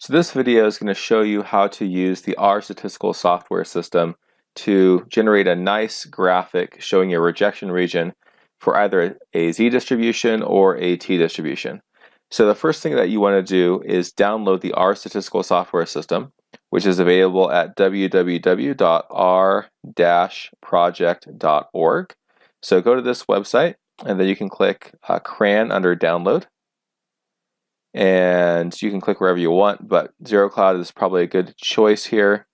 So this video is going to show you how to use the R statistical software system to generate a nice graphic showing your rejection region for either a Z distribution or a T distribution. So the first thing that you want to do is download the R statistical software system, which is available at www.r-project.org. So go to this website and then you can click CRAN under download. And you can click wherever you want, but Zero Cloud is probably a good choice here.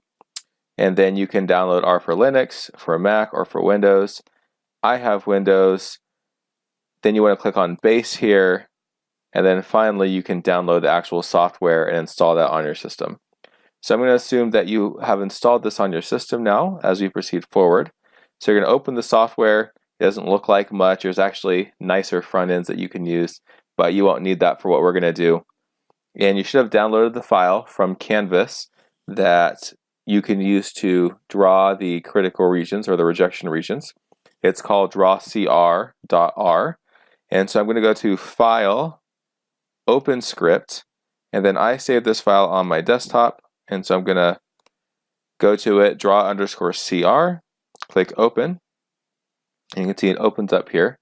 And then you can download R for Linux, for Mac, or for Windows. I have Windows. Then you want to click on Base here, and then finally you can download the actual software and install that on your system. So I'm going to assume that you have installed this on your system now as we proceed forward. So you're going to open the software. It doesn't look like much. There's actually nicer front ends that you can use, but you won't need that for what we're going to do. And you should have downloaded the file from Canvas that you can use to draw the critical regions or the rejection regions. It's called drawcr.r. And so I'm going to go to File, Open Script, and then I save this file on my desktop. And so I'm going to go to it, draw_cr, click Open. And you can see it opens up here.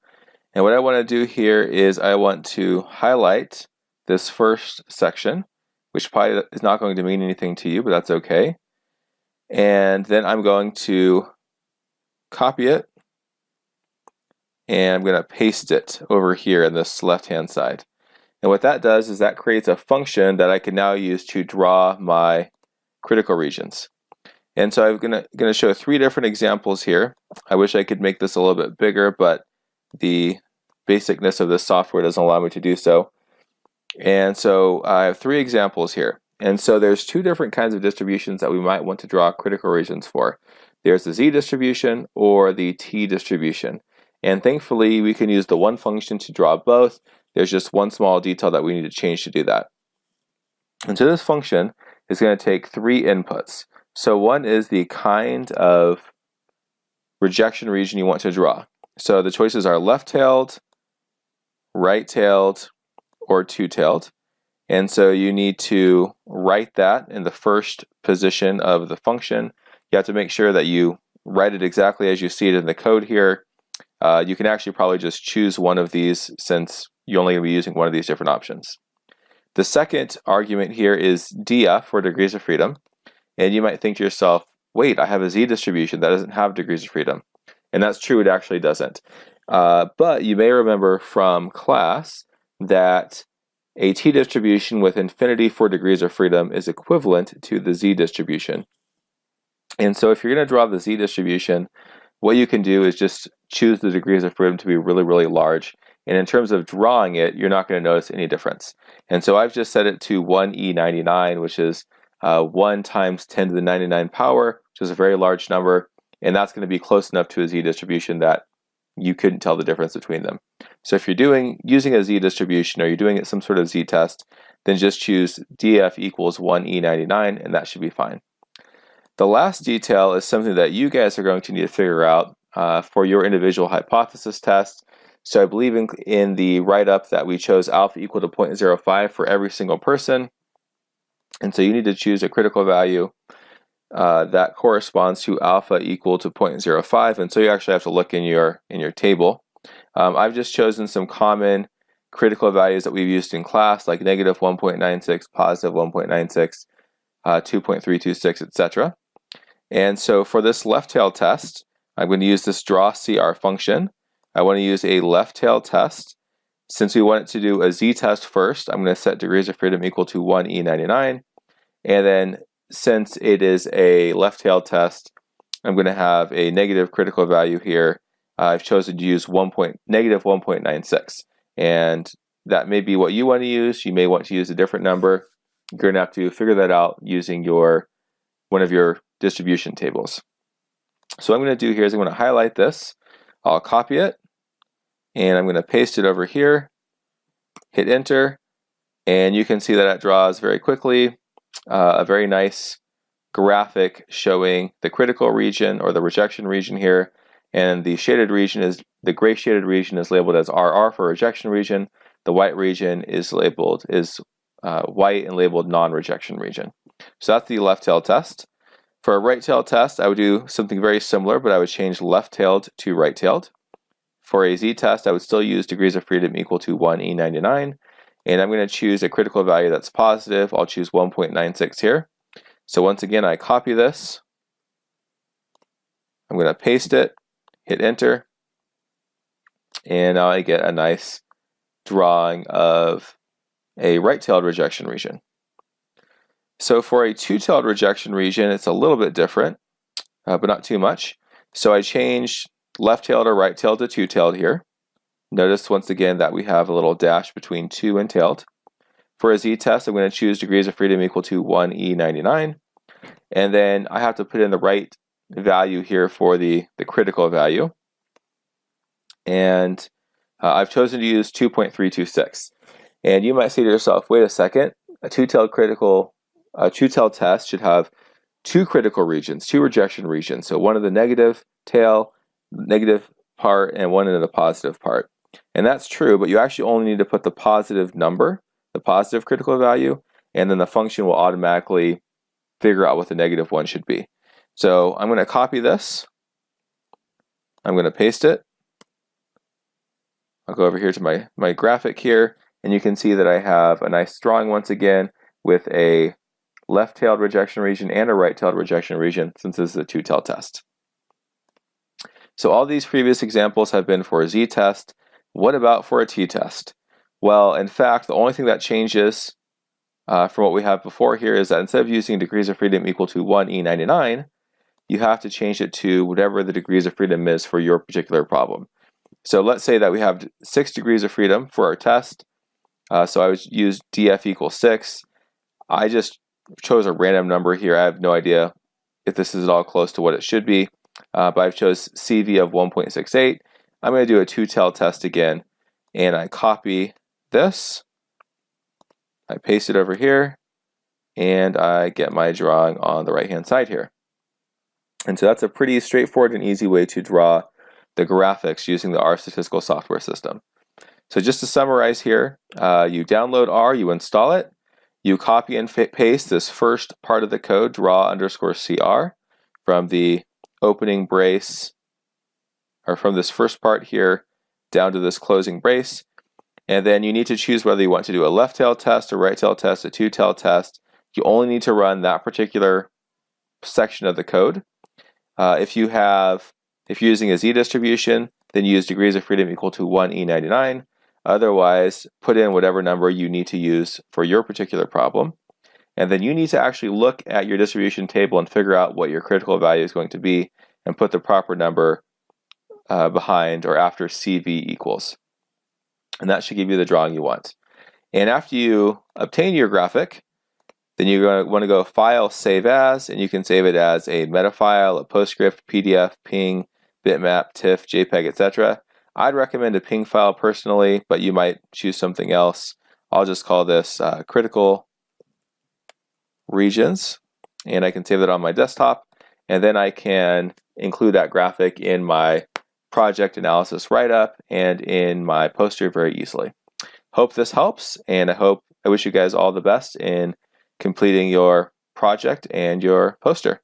And what I want to do here is I want to highlight this first section, which probably is not going to mean anything to you, but that's okay. And then I'm going to copy it, and I'm going to paste it over here in this left-hand side. And what that does is that creates a function that I can now use to draw my critical regions. And so I'm going to show 3 different examples here. I wish I could make this a little bit bigger, but the basicness of this software doesn't allow me to do so. And so I have 3 examples here. And so there's 2 different kinds of distributions that we might want to draw critical regions for. There's the Z distribution or the T distribution. And thankfully, we can use the one function to draw both. There's just one small detail that we need to change to do that. And so this function is going to take 3 inputs. So one is the kind of rejection region you want to draw. So the choices are left-tailed, right-tailed, or two-tailed. And so you need to write that in the first position of the function. You have to make sure that you write it exactly as you see it in the code here. You can actually probably just choose one of these since you're only going to be using one of these different options. The second argument here is df, for degrees of freedom. And you might think to yourself, wait, I have a Z distribution that doesn't have degrees of freedom. And that's true, it actually doesn't. But you may remember from class that a T distribution with infinity for degrees of freedom is equivalent to the Z distribution. And so if you're going to draw the Z distribution, what you can do is just choose the degrees of freedom to be really, really large. And in terms of drawing it, you're not going to notice any difference. And so I've just set it to 1e99, which is 1 times 10 to the 99 power, which is a very large number. And that's going to be close enough to a Z distribution that you couldn't tell the difference between them. So if you're using a Z distribution or you're doing some sort of Z test, then just choose df equals 1e99 and that should be fine. The last detail is something that you guys are going to need to figure out for your individual hypothesis test. So I believe in the write-up that we chose alpha equal to 0.05 for every single person. And so you need to choose a critical value that corresponds to alpha equal to 0.05, and so you actually have to look in your table. I've just chosen some common critical values that we've used in class, like negative 1.96, positive 1.96, 2.326, etc. And so for this left-tail test, I'm going to use this drawCr function. I want to use a left-tail test. Since we want it to do a Z test first, I'm going to set degrees of freedom equal to 1e99, and then since it is a left-tail test, I'm going to have a negative critical value here. I've chosen to use negative 1.96. And that may be what you want to use. You may want to use a different number. You're going to have to figure that out using one of your distribution tables. So what I'm going to do here is I'm going to highlight this. I'll copy it. And I'm going to paste it over here. Hit Enter. And you can see that it draws very quickly a very nice graphic showing the critical region or the rejection region here, and the gray shaded region is labeled as RR for rejection region. The white region is labeled white and labeled non-rejection region. So that's the left-tailed test. For a right-tailed test, I would do something very similar, but I would change left-tailed to right-tailed. For a z-test, I would still use degrees of freedom equal to 1e99, and I'm going to choose a critical value that's positive. I'll choose 1.96 here. So once again, I copy this. I'm going to paste it, hit enter, and now I get a nice drawing of a right-tailed rejection region. So for a two-tailed rejection region, it's a little bit different, but not too much. So I changed left-tailed or right-tailed to two-tailed here. Notice once again that we have a little dash between two and tailed. For a z-test, I'm going to choose degrees of freedom equal to 1e99. And then I have to put in the right value here for the critical value. And I've chosen to use 2.326. And you might say to yourself, wait a second, a two-tailed test should have two critical regions, two rejection regions. So one in the negative tail, negative part, and one in the positive part. And that's true, but you actually only need to put the positive number, the positive critical value, and then the function will automatically figure out what the negative one should be. So I'm going to copy this. I'm going to paste it. I'll go over here to my graphic here, and you can see that I have a nice drawing once again with a left-tailed rejection region and a right-tailed rejection region, since this is a two-tailed test. So all these previous examples have been for a z-test. What about for a t-test? Well, in fact, the only thing that changes from what we have before here is that instead of using degrees of freedom equal to 1e99, you have to change it to whatever the degrees of freedom is for your particular problem. So let's say that we have 6 degrees of freedom for our test. So I would use df equals 6. I just chose a random number here. I have no idea if this is at all close to what it should be, but I've chose CV of 1.68. I'm going to do a two-tailed test again, and I copy this. I paste it over here, and I get my drawing on the right-hand side here. And so that's a pretty straightforward and easy way to draw the graphics using the R statistical software system. So just to summarize here, you download R, you install it, you copy and paste this first part of the code, draw_CR, from the opening brace, or from this first part here down to this closing brace. And then you need to choose whether you want to do a left-tailed test, a right-tailed test, a two-tailed test. You only need to run that particular section of the code. If you're using a z-distribution, then use degrees of freedom equal to 1e99. Otherwise, put in whatever number you need to use for your particular problem. And then you need to actually look at your distribution table and figure out what your critical value is going to be and put the proper number behind or after CV equals. And that should give you the drawing you want. And after you obtain your graphic, then you're going to want to go File, Save As, and you can save it as a meta file, a PostScript, PDF, PNG, bitmap, TIFF, JPEG, etc. I'd recommend a PNG file personally, but you might choose something else. I'll just call this critical regions, and I can save it on my desktop, and then I can include that graphic in my project analysis write-up and in my poster very easily. Hope this helps, and I wish you guys all the best in completing your project and your poster.